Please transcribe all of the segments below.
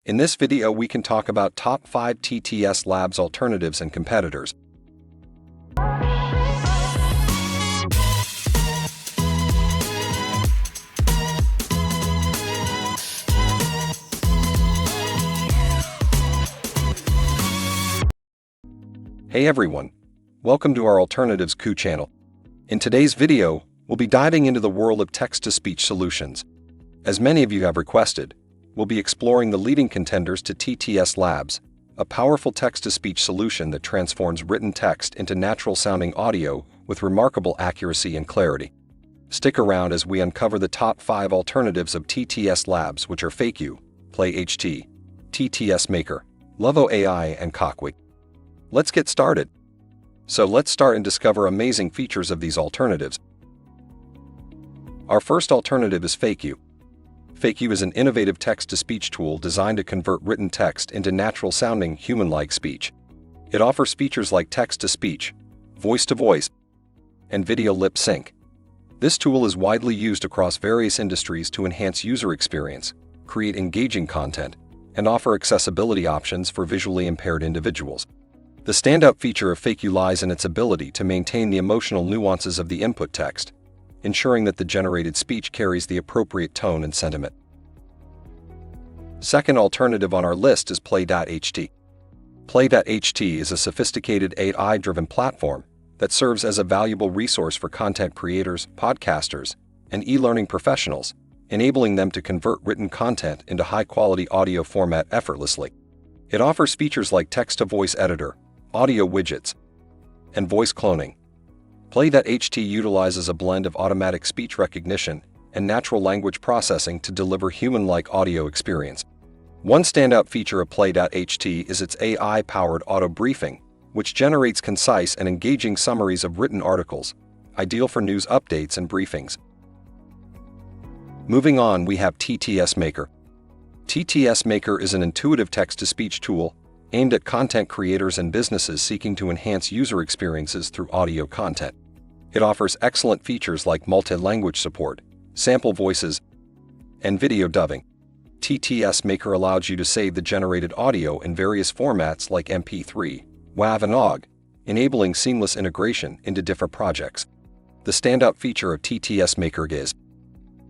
In this video, we can talk about top 5 TTSLabs alternatives and competitors. Hey everyone, welcome to our Alternatives Coqui channel. In today's video, we'll be diving into the world of text-to-speech solutions. As many of you have requested, we'll be exploring the leading contenders to TTSLabs, a powerful text-to-speech solution that transforms written text into natural-sounding audio with remarkable accuracy and clarity. Stick around as we uncover the top 5 alternatives of TTSLabs, which are Coqui, Play.ht, TTS Maker, Lovo AI, and Coqui. Let's get started. So let's start and discover amazing features of these alternatives. Our first alternative is Coqui. Coqui is an innovative text-to-speech tool designed to convert written text into natural-sounding, human-like speech. It offers features like text-to-speech, voice-to-voice, and video lip sync. This tool is widely used across various industries to enhance user experience, create engaging content, and offer accessibility options for visually impaired individuals. The standout feature of Coqui lies in its ability to maintain the emotional nuances of the input text, ensuring that the generated speech carries the appropriate tone and sentiment. Second alternative on our list is Play.ht. Play.ht is a sophisticated AI-driven platform that serves as a valuable resource for content creators, podcasters, and e-learning professionals, enabling them to convert written content into high-quality audio format effortlessly. It offers features like text-to-voice editor, audio widgets, and voice cloning. Play.ht utilizes a blend of automatic speech recognition and natural language processing to deliver human-like audio experience. One standout feature of Play.ht is its AI-powered auto-briefing, which generates concise and engaging summaries of written articles, ideal for news updates and briefings. Moving on, we have TTS Maker. TTS Maker is an intuitive text-to-speech tool aimed at content creators and businesses seeking to enhance user experiences through audio content. It offers excellent features like multi-language support, sample voices, and video dubbing. TTS Maker allows you to save the generated audio in various formats like MP3, WAV, and OGG, enabling seamless integration into different projects. The standout feature of TTS Maker is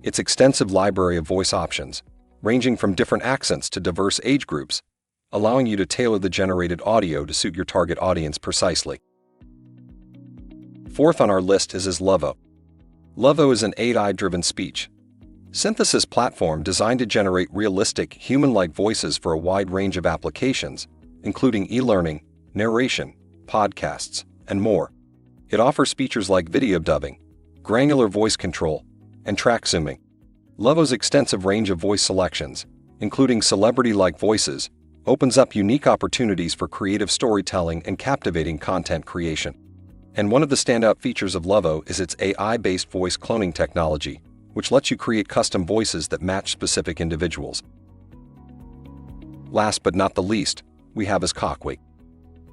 its extensive library of voice options, ranging from different accents to diverse age groups, allowing you to tailor the generated audio to suit your target audience precisely. Fourth on our list is Lovo. Lovo is an AI-driven speech synthesis platform designed to generate realistic, human-like voices for a wide range of applications, including e-learning, narration, podcasts, and more. It offers features like video dubbing, granular voice control, and track zooming. Lovo's extensive range of voice selections, including celebrity-like voices, opens up unique opportunities for creative storytelling and captivating content creation. And one of the standout features of Lovo is its AI-based voice cloning technology, which lets you create custom voices that match specific individuals. Last but not the least, we have Coqui.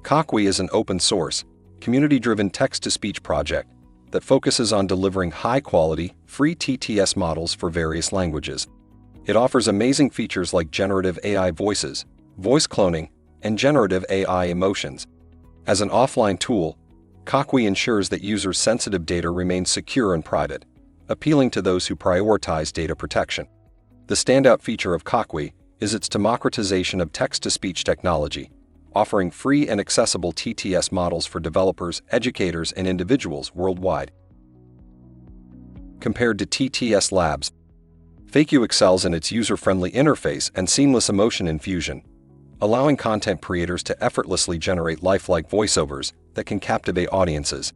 Coqui is an open-source, community-driven text-to-speech project that focuses on delivering high-quality, free TTS models for various languages. It offers amazing features like generative AI voices, voice cloning, and generative AI emotions. As an offline tool, Coqui ensures that users' sensitive data remains secure and private, appealing to those who prioritize data protection. The standout feature of Coqui is its democratization of text-to-speech technology, offering free and accessible TTS models for developers, educators, and individuals worldwide. Compared to TTSLabs, Coqui excels in its user-friendly interface and seamless emotion infusion, allowing content creators to effortlessly generate lifelike voiceovers that can captivate audiences.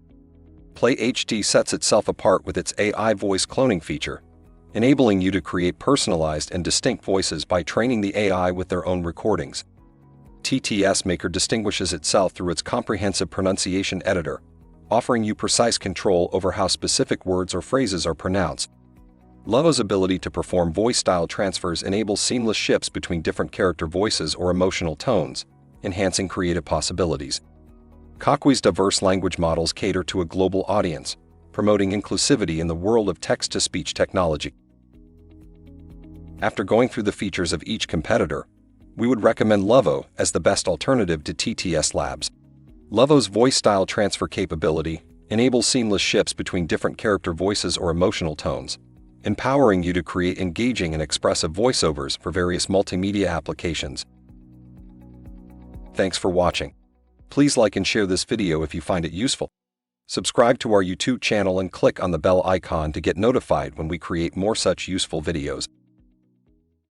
Play.ht sets itself apart with its AI voice cloning feature, enabling you to create personalized and distinct voices by training the AI with their own recordings. TTS Maker distinguishes itself through its comprehensive pronunciation editor, offering you precise control over how specific words or phrases are pronounced. Lovo's ability to perform voice style transfers enables seamless shifts between different character voices or emotional tones, enhancing creative possibilities. Coqui's diverse language models cater to a global audience, promoting inclusivity in the world of text-to-speech technology. After going through the features of each competitor, we would recommend Lovo as the best alternative to TTSLabs. Lovo's voice style transfer capability enables seamless shifts between different character voices or emotional tones, empowering you to create engaging and expressive voiceovers for various multimedia applications. Thanks for watching. Please like and share this video if you find it useful. Subscribe to our YouTube channel and click on the bell icon to get notified when we create more such useful videos.